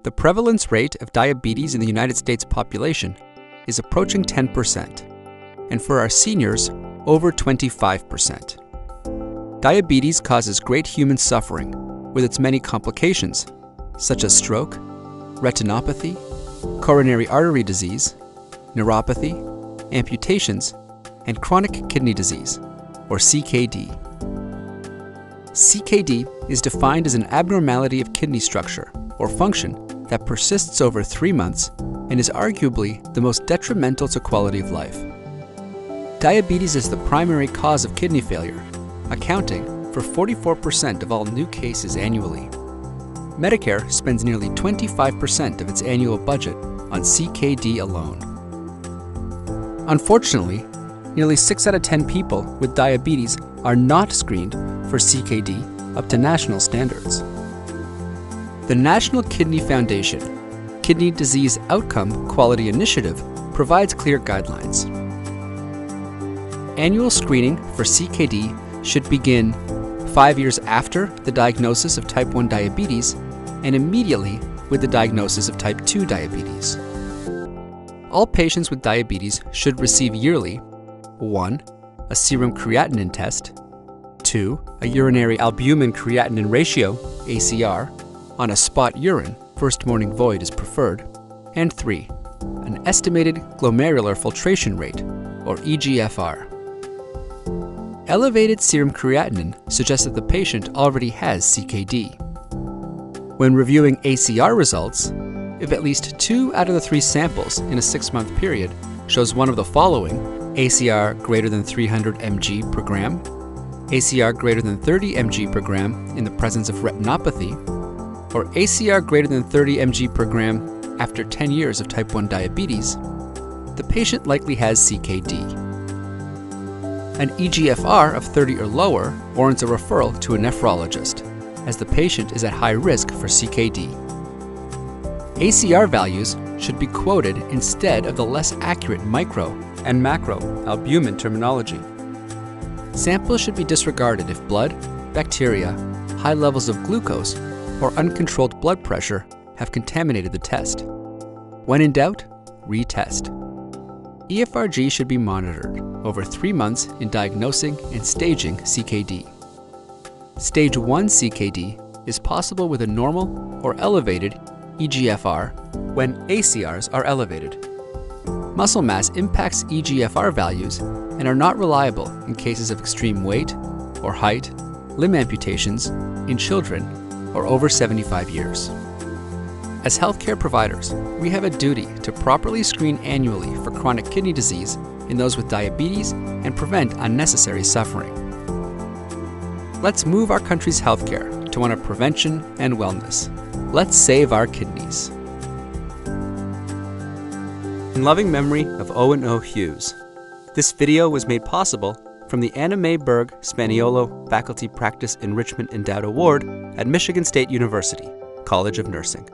The prevalence rate of diabetes in the United States population is approaching 10%, and for our seniors, over 25%. Diabetes causes great human suffering with its many complications, such as stroke, retinopathy, coronary artery disease, neuropathy, amputations, and chronic kidney disease, or CKD. CKD is defined as an abnormality of kidney structure or function that persists over 3 months and is arguably the most detrimental to quality of life. Diabetes is the primary cause of kidney failure, accounting for 44% of all new cases annually. Medicare spends nearly 25% of its annual budget on CKD alone. Unfortunately, nearly 6 out of 10 people with diabetes are not screened for CKD up to national standards. The National Kidney Foundation Kidney Disease Outcome Quality Initiative provides clear guidelines. Annual screening for CKD should begin 5 years after the diagnosis of type 1 diabetes and immediately with the diagnosis of type 2 diabetes. All patients with diabetes should receive yearly 1. A serum creatinine test, 2. A urinary albumin-creatinine ratio, ACR, on a spot urine, first morning void is preferred, and 3. An estimated glomerular filtration rate, or EGFR. Elevated serum creatinine suggests that the patient already has CKD. When reviewing ACR results, if at least 2 out of the 3 samples in a 6-month period shows one of the following: ACR greater than 300 mg per gram, ACR greater than 30 mg per gram in the presence of retinopathy, or ACR greater than 30 mg per gram after 10 years of type 1 diabetes, the patient likely has CKD. An EGFR of 30 or lower warrants a referral to a nephrologist, as the patient is at high risk for CKD. ACR values should be quoted instead of the less accurate micro and macro albumin terminology. Samples should be disregarded if blood, bacteria, high levels of glucose, or uncontrolled blood pressure have contaminated the test. When in doubt, retest. EFRG should be monitored over 3 months in diagnosing and staging CKD. Stage 1 CKD is possible with a normal or elevated EGFR when ACRs are elevated. Muscle mass impacts EGFR values and are not reliable in cases of extreme weight or height, limb amputations in children or over 75 years. As healthcare providers, we have a duty to properly screen annually for chronic kidney disease in those with diabetes and prevent unnecessary suffering. Let's move our country's healthcare to one of prevention and wellness. Let's save our kidneys. In loving memory of Owen O. Hughes. This video was made possible from the Anna Mae Berg Spaniolo Faculty Practice Enrichment Endowed Award at Michigan State University, College of Nursing.